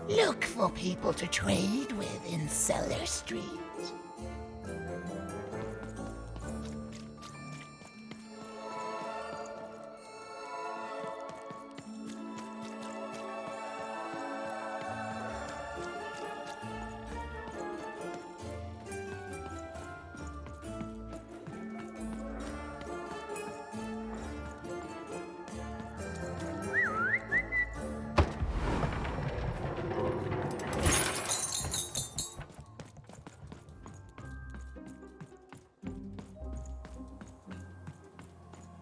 Look for people to trade with in Cellar Street.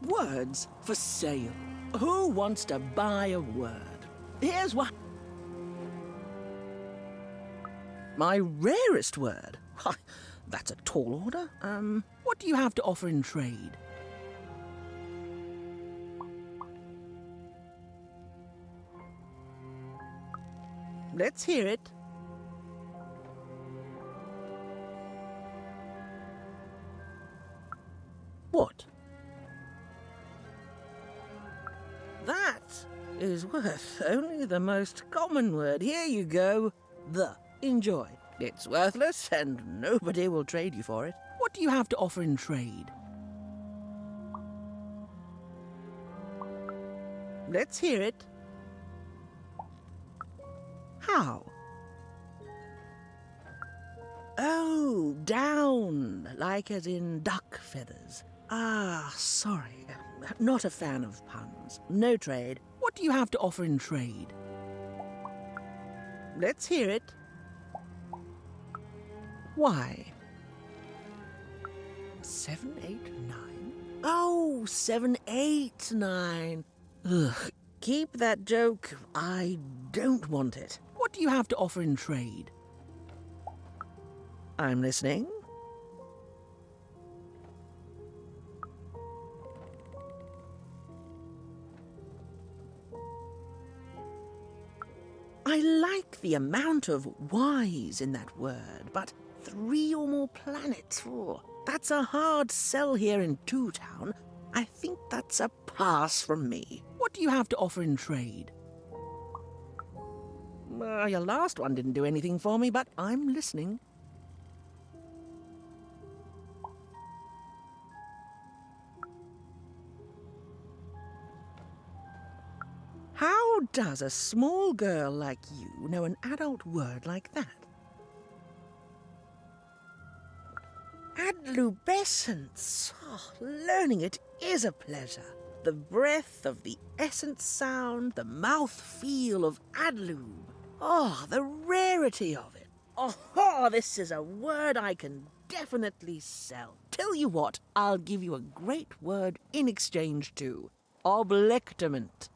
Words for sale. Who wants to buy a word? Here's one. My rarest word. That's a tall order. What do you have to offer in trade? Let's hear it. What? That is worth only the most common word. Here you go. The. Enjoy. It's worthless and nobody will trade you for it. What do you have to offer in trade? Let's hear it. How? Oh, down, like as in duck feathers. Ah, sorry. Not a fan of puns. No trade. What do you have to offer in trade? Let's hear it. Why? 7, 8, 9. Oh, 7, 8, 9. Ugh, keep that joke. I don't want it. What do you have to offer in trade? I'm listening. I like the amount of Y's in that word, but 3 or more planets, that's a hard sell here in Two Town. I think that's a pass from me. What do you have to offer in trade? Your last one didn't do anything for me, but I'm listening. How does a small girl like you know an adult word like that? Adlubescence. Oh, learning it is a pleasure. The breath of the essence sound, the mouth feel of adlube. Oh, the rarity of it. Oh, this is a word I can definitely sell. Tell you what, I'll give you a great word in exchange too. Oblectament.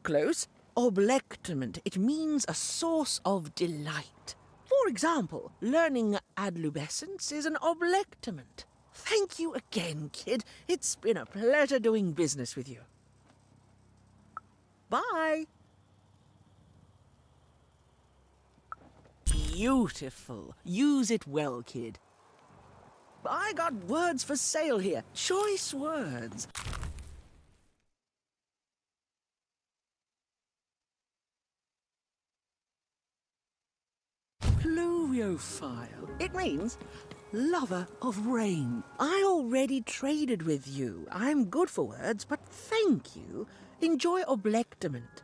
Close. Oblectament. It means a source of delight. For example, learning adlubescence is an oblectament. Thank you again, kid. It's been a pleasure doing business with you. Bye. Beautiful. Use it well, kid. I got words for sale here. Choice words. Pluviophile. It means lover of rain. I already traded with you. I'm good for words, but thank you. Enjoy oblectament.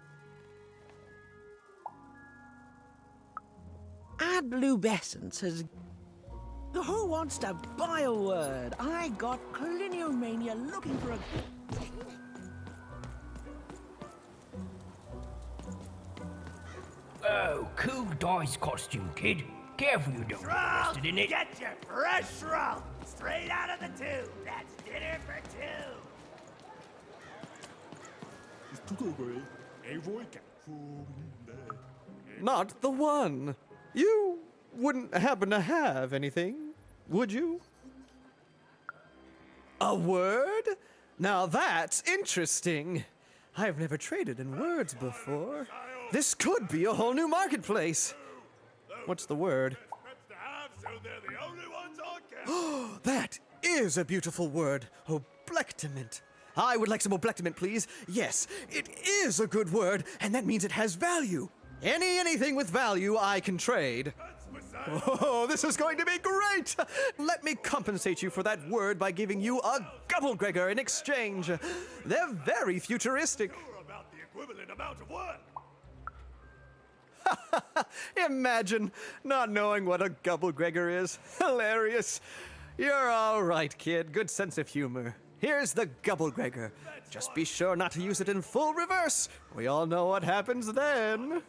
Adlubescence has... Who wants to buy a word? I got cliniomania looking for a... Oh, cool dice costume, kid. Careful you don't get arrested in it. Get your fresh roll straight out of the tube. That's dinner for two. Not the one. You wouldn't happen to have anything, would you? A word? Now that's interesting. I've never traded in words before. This could be a whole new marketplace. What's the word? That is a beautiful word. Oblectament. I would like some oblectament, please. Yes, it is a good word, and that means it has value. Anything with value I can trade. Oh, this is going to be great! Let me compensate you for that word by giving you a Gubblegregor in exchange. They're very futuristic. About the equivalent amount of work. Imagine not knowing what a Gubblegregor is. Hilarious. You're all right, kid. Good sense of humor. Here's the Gubblegregor. Just be sure not to use it in full reverse. We all know what happens then.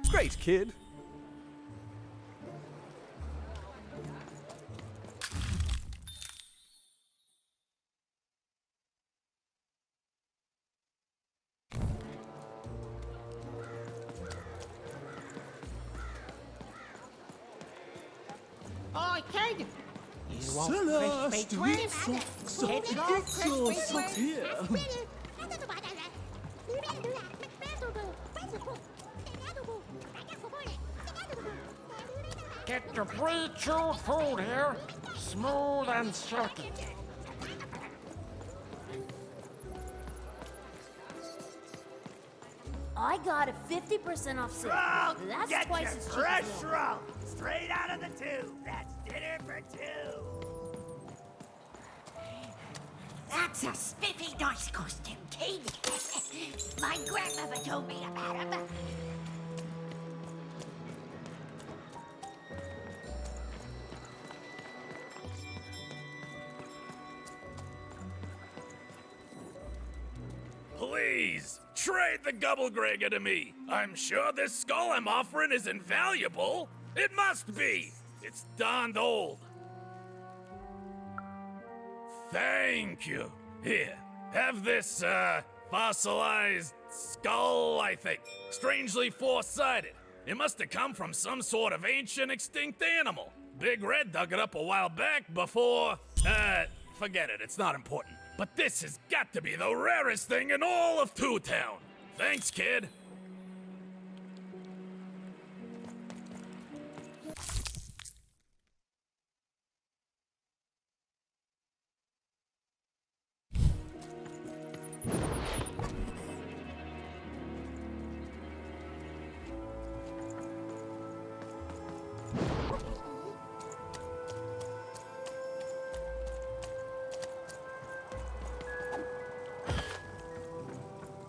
Great, kid. Oi, kid! You want Celeste, crispy we twist? It's your crispy twist. Get your pre-chewed food here, smooth and silky. I got a 50% off sale. Roll! That's Get twice your as cheap fresh as roll straight out of the tube. That's dinner for two. That's a spiffy dice costume, kid. My grandmother told me about him. Please, trade the Gubblegregor to me. I'm sure this skull I'm offering is invaluable. It must be. It's darned old. Thank you. Here, have this, fossilized skull, I think. Strangely four-sided. It must have come from some sort of ancient extinct animal. Big Red dug it up a while back before, forget it, it's not important. But this has got to be the rarest thing in all of Two Town. Thanks, kid.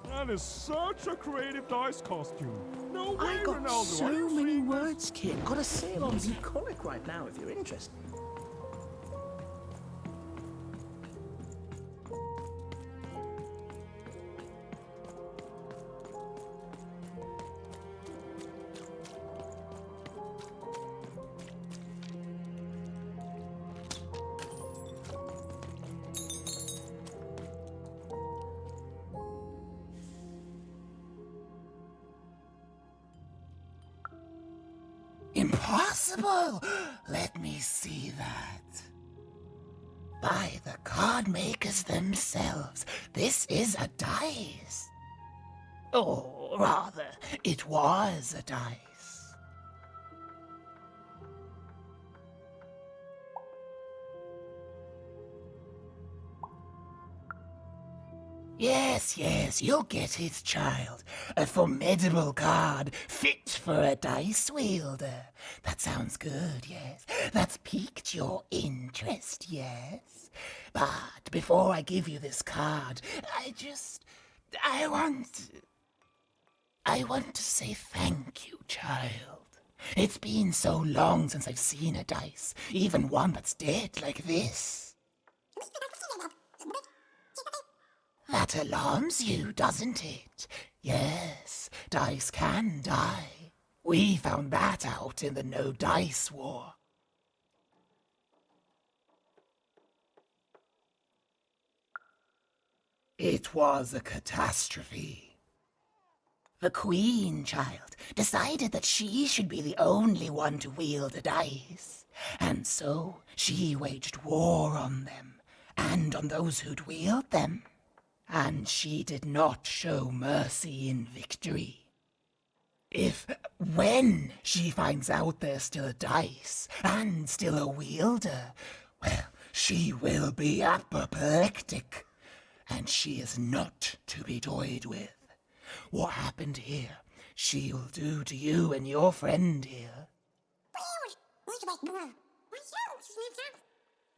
That is such a creative dice costume. No way, I got Ronaldo. so Are you many seeing this? words, kid. Got a sale on Bucolic right now if you're interested. Impossible! Let me see that. By the card makers themselves, this is a dice. Or rather, it was a dice. Yes, you'll get it, child. A formidable card, fit for a dice wielder. That sounds good, yes. That's piqued your interest, yes. But before I give you this card, I want to say thank you, child. It's been so long since I've seen a dice, even one that's dead like this. That alarms you, doesn't it? Yes, dice can die. We found that out in the No Dice War. It was a catastrophe. The Queen, child, decided that she should be the only one to wield a dice. And so she waged war on them, and on those who'd wield them. And she did not show mercy in victory. When she finds out there's still a dice, and still a wielder, well, She will be apoplectic, and she is not to be toyed with. What happened here, she'll do to you and your friend here.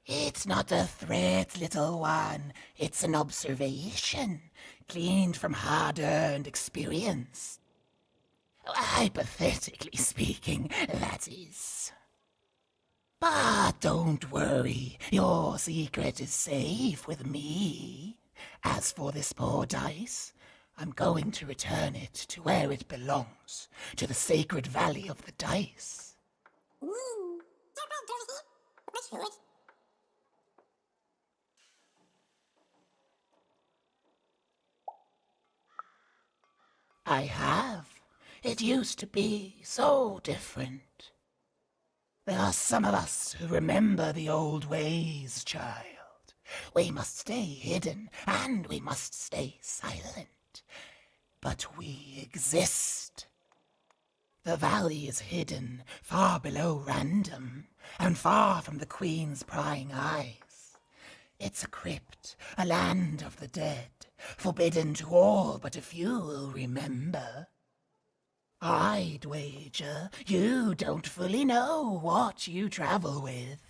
It's not a threat, little one. It's an observation, gleaned from hard-earned experience. Hypothetically speaking, that is. But don't worry, your secret is safe with me. As for this poor dice, I'm going to return it to where it belongs, to the sacred valley of the dice. I have. It used to be so different. There are some of us who remember the old ways, child. We must stay hidden, and we must stay silent. But we exist. The valley is hidden, far below random, and far from the Queen's prying eyes. It's a crypt, a land of the dead, forbidden to all but a few will remember. I'd wager you don't fully know what you travel with.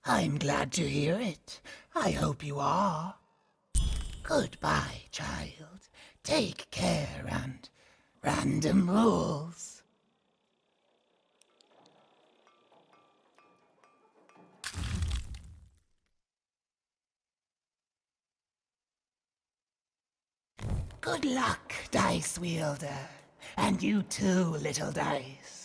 I'm glad to hear it. I hope you are. Goodbye, child. Take care and random rules. Good luck, dice wielder. And you too, little dice.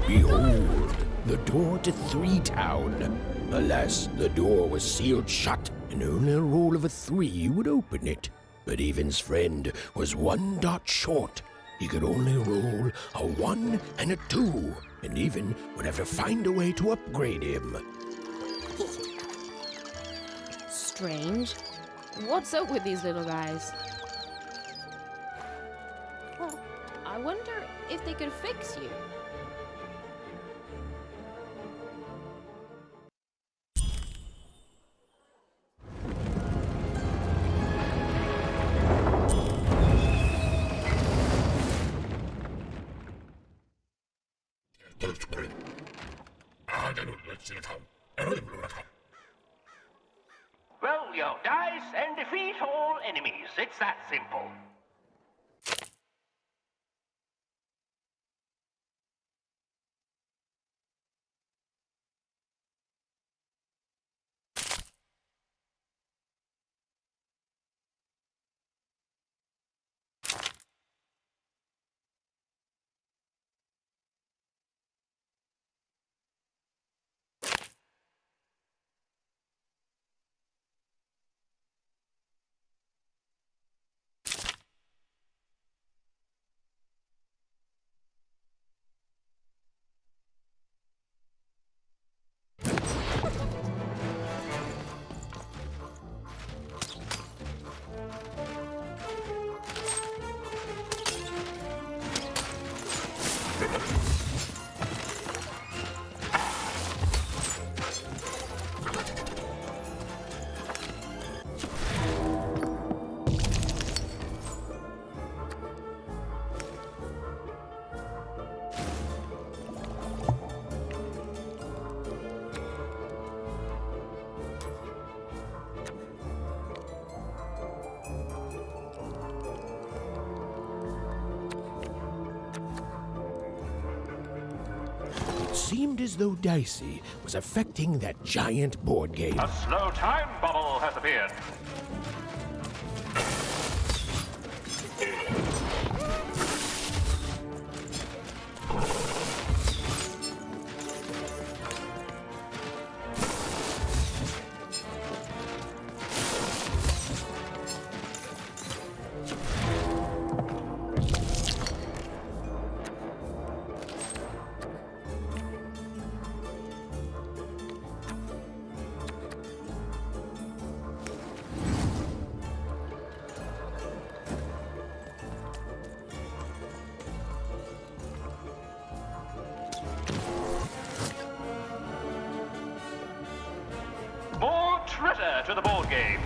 Behold, the door to Three Town. Alas, the door was sealed shut, and only a roll of a 3 would open it. But Evan's friend was 1 dot short. He could only roll a 1 and a 2, and Even would have to find a way to upgrade him. Strange. What's up with these little guys? Well, I wonder if they could fix you. Roll your dice and defeat all enemies. It's that simple. seemed as though Dicey was affecting that giant board game. A slow time bubble has appeared. More treasure to the board game.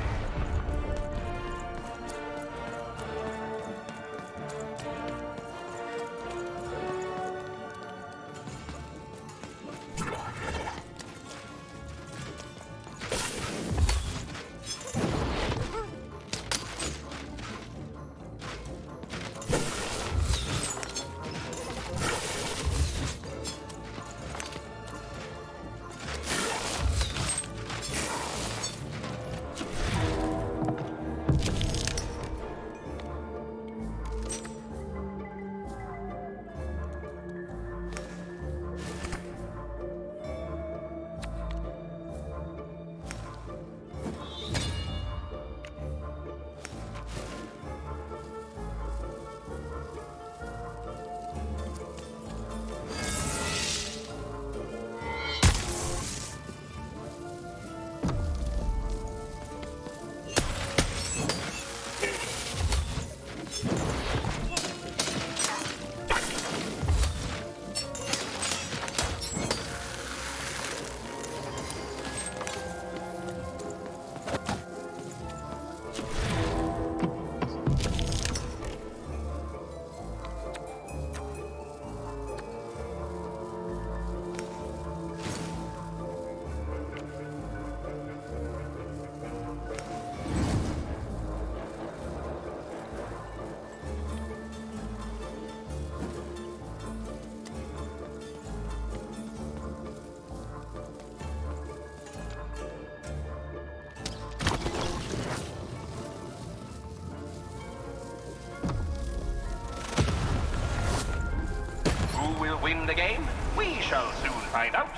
Who will win the game? We shall soon find out.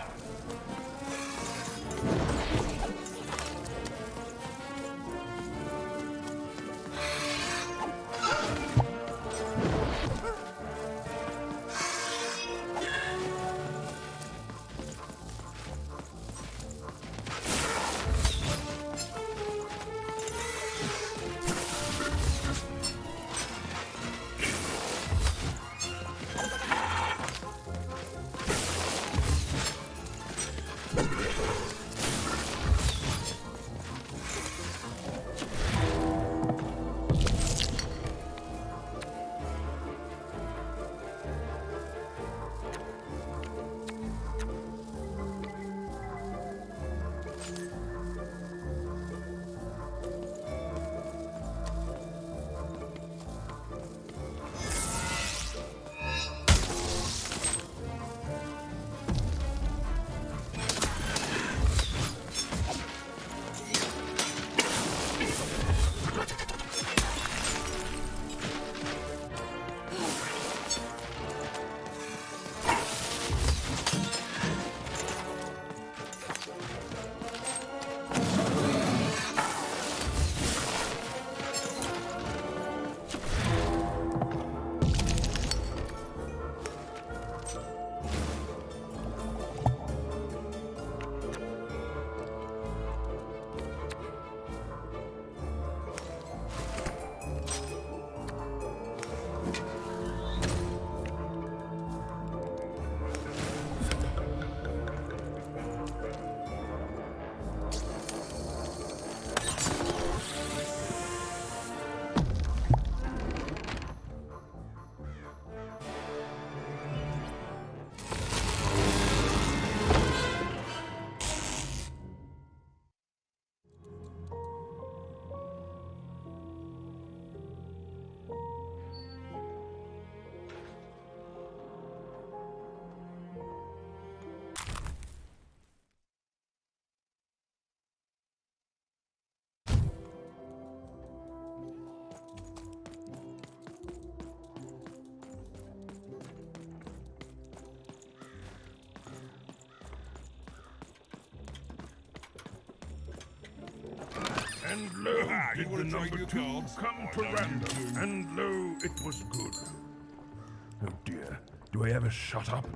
And lo, did the number 2 come to random, and lo, it was good. Oh dear, do I ever shut up?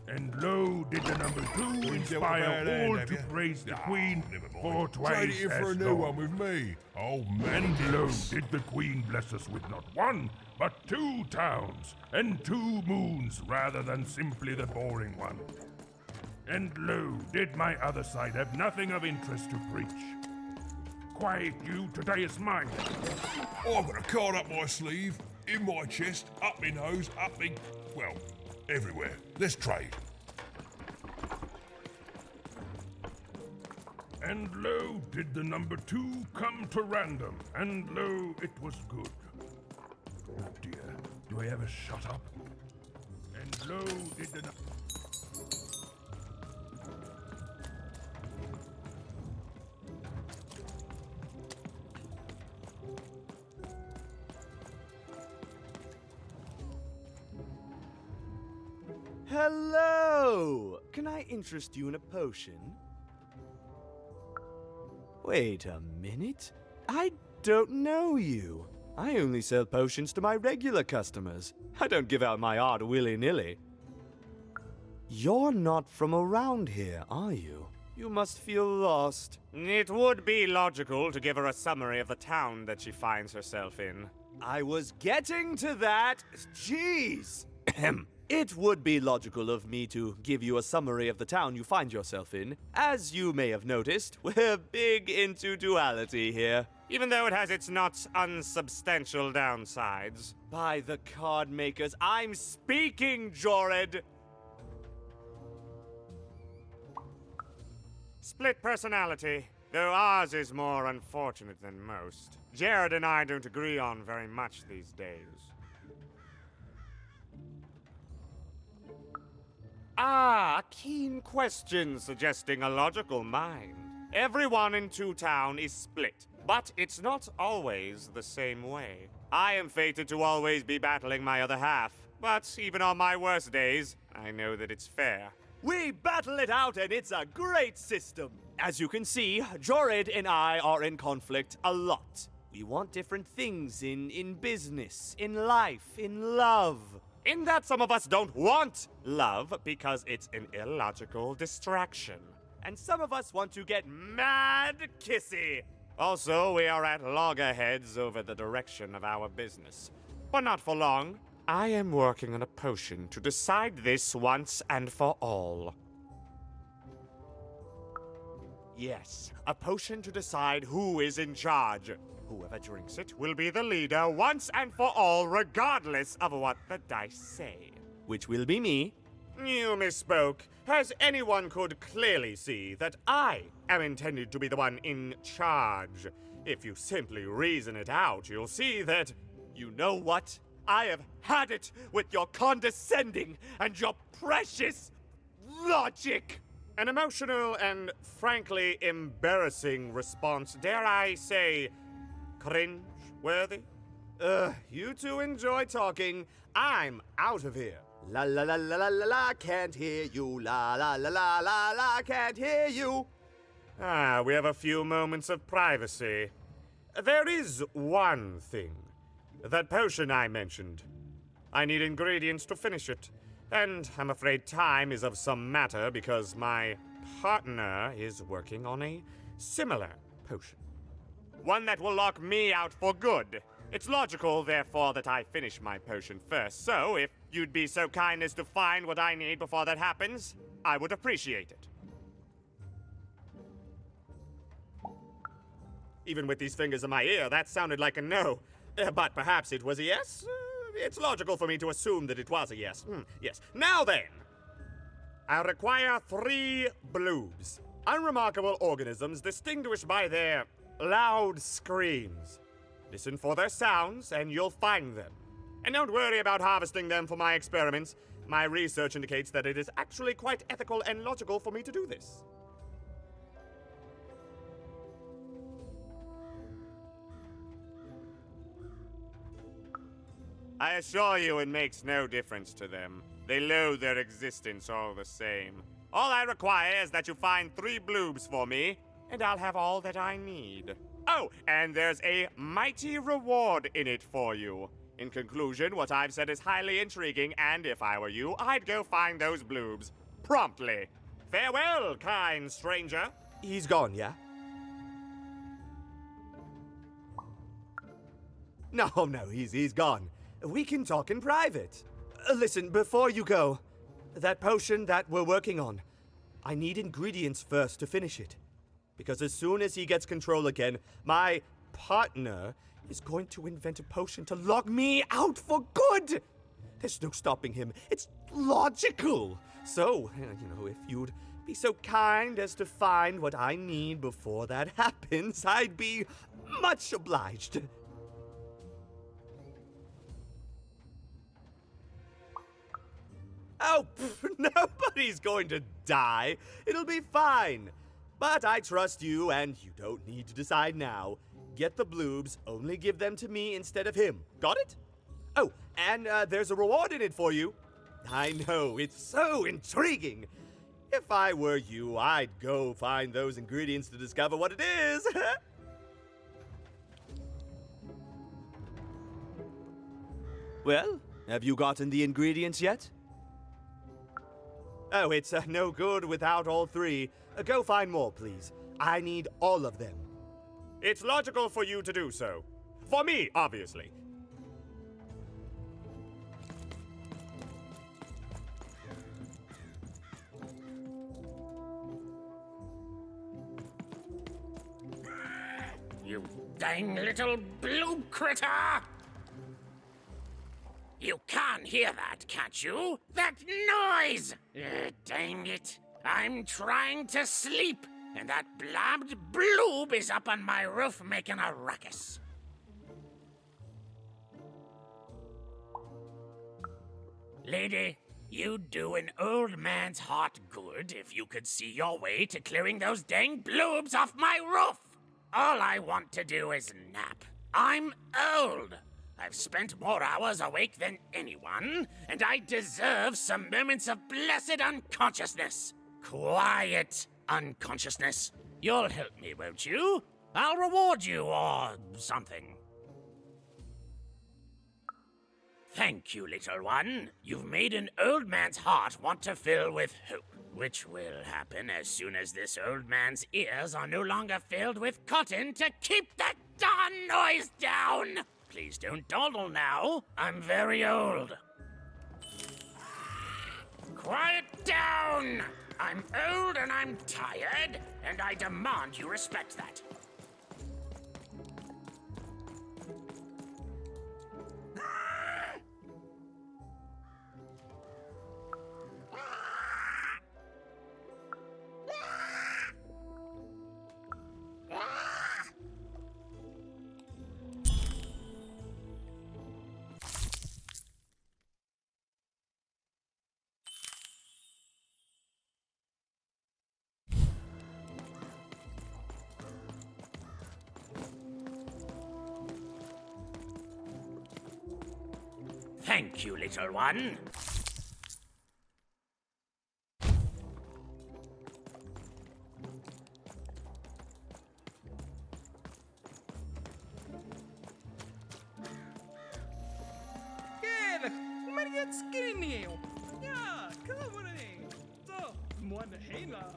And lo, did the number 2 inspire all to praise the Queen for twice Trade it in for a as new long. one with me. Oh, man. And lo, did the Queen bless us with not 1, but 2 towns, and 2 moons rather than simply the boring one. And lo, did my other side have nothing of interest to preach? Quiet you, today is mine. I've got a card up my sleeve, in my chest, up my nose, up me... well, everywhere. Let's trade. And lo, did the number 2 come to random, and lo, it was good. Oh dear, do I ever shut up? And lo, did the... Hello! Can I interest you in a potion? Wait a minute. I don't know you. I only sell potions to my regular customers. I don't give out my art willy-nilly. You're not from around here, are you? You must feel lost. It would be logical to give her a summary of the town that she finds herself in. I was getting to that. Jeez! It would be logical of me to give you a summary of the town you find yourself in. As you may have noticed, we're big into duality here, even though it has its not unsubstantial downsides. By the card makers, I'm speaking, Jorid! Split personality, though ours is more unfortunate than most. Jared and I don't agree on very much these days. Ah, a keen question suggesting a logical mind. Everyone in Two Town is split, but it's not always the same way. I am fated to always be battling my other half, but even on my worst days, I know that it's fair. We battle it out and it's a great system. As you can see, Jorid and I are in conflict a lot. We want different things in business, in life, in love. In that some of us don't want love because it's an illogical distraction. And some of us want to get mad kissy. Also, we are at loggerheads over the direction of our business. But not for long. I am working on a potion to decide this once and for all. Yes, a potion to decide who is in charge. Whoever drinks it will be the leader once and for all, regardless of what the dice say. Which will be me. You misspoke, as anyone could clearly see that I am intended to be the one in charge. If you simply reason it out, you'll see that, you know what? I have had it with your condescending and your precious logic. An emotional and frankly embarrassing response, dare I say, cringe-worthy? You two enjoy talking. I'm out of here. La la la la la la la, can't hear you. La la la la la la, can't hear you. Ah, we have a few moments of privacy. There is one thing. That potion I mentioned. I need ingredients to finish it. And I'm afraid time is of some matter because my partner is working on a similar potion. One that will lock me out for good. It's logical, therefore, that I finish my potion first. So, if you'd be so kind as to find what I need before that happens, I would appreciate it. Even with these fingers in my ear, that sounded like a no. But perhaps it was a yes? It's logical for me to assume that it was a yes. Yes. Now then, I require 3 bloobs. Unremarkable organisms distinguished by their loud screams. Listen for their sounds, and you'll find them. And don't worry about harvesting them for my experiments. My research indicates that it is actually quite ethical and logical for me to do this. I assure you it makes no difference to them. They loathe their existence all the same. All I require is that you find 3 bloobs for me, and I'll have all that I need. Oh, and there's a mighty reward in it for you. In conclusion, what I've said is highly intriguing, and if I were you, I'd go find those bloobs. Promptly. Farewell, kind stranger. He's gone, yeah? No, he's gone. We can talk in private. Listen, before you go, that potion that we're working on, I need ingredients first to finish it. Because as soon as he gets control again, my partner is going to invent a potion to lock me out for good. There's no stopping him. It's logical. So, if you'd be so kind as to find what I need before that happens, I'd be much obliged. Oh, nobody's going to die. It'll be fine. But I trust you, and you don't need to decide now. Get the bloobs, only give them to me instead of him. Got it? Oh, and there's a reward in it for you. I know, it's so intriguing. If I were you, I'd go find those ingredients to discover what it is. Well, have you gotten the ingredients yet? Oh, it's no good without all three. Go find more, please. I need all of them. It's logical for you to do so. For me, obviously. You dang little bloob critter! You can't hear that, can't you? That noise! Dang it. I'm trying to sleep, and that blabbed bloob is up on my roof making a ruckus. Lady, you'd do an old man's heart good if you could see your way to clearing those dang bloobs off my roof. All I want to do is nap. I'm old. I've spent more hours awake than anyone, and I deserve some moments of blessed unconsciousness. Quiet unconsciousness. You'll help me, won't you? I'll reward you or something. Thank you, little one. You've made an old man's heart want to fill with hope, which will happen as soon as this old man's ears are no longer filled with cotton to keep that darn noise down. Please don't dawdle now. I'm very old. Quiet down! I'm old and I'm tired, and I demand you respect that. Thank you, little one. كيفك؟ مريت سكيني. يا كامرني. طب موان حيلة.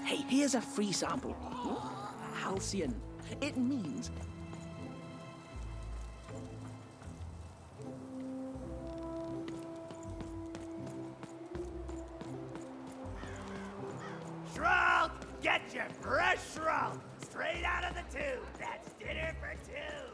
Hey, here's a free sample. Halcyon. It means... Shroud! Get your fresh shroud! Straight out of the tube! That's dinner for two!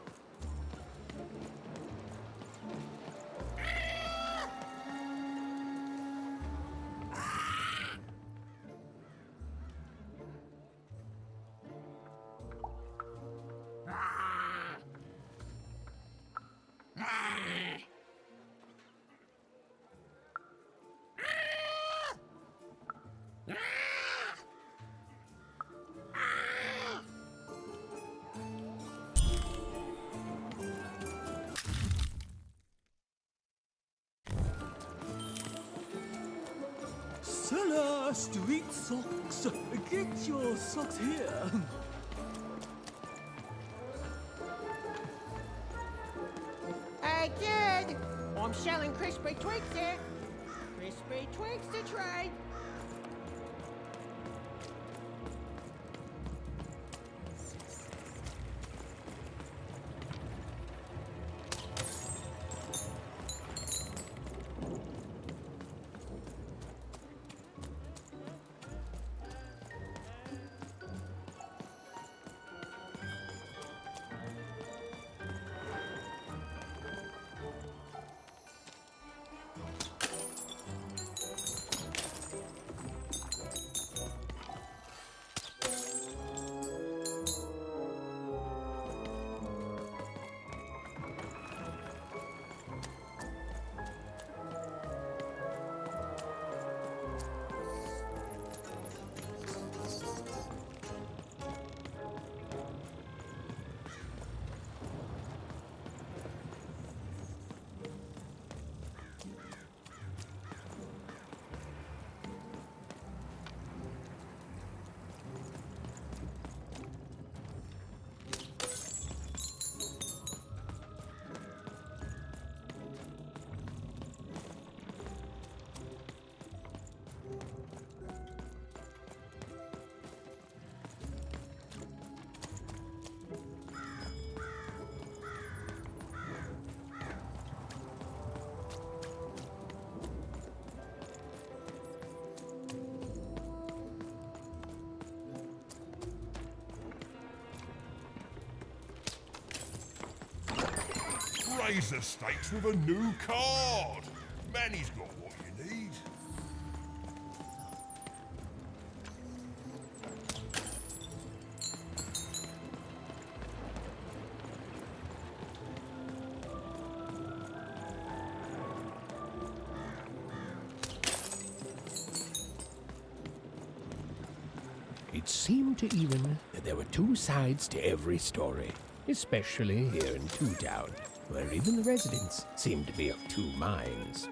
Cellar street socks. Get your socks here. Good. I'm selling crispy twigs here. Crispy twigs to trade. Raise the stakes with a new card. Manny's got what you need. It seemed to even that there were two sides to every story, especially here in Two Town, where even the residents seemed to be of two minds.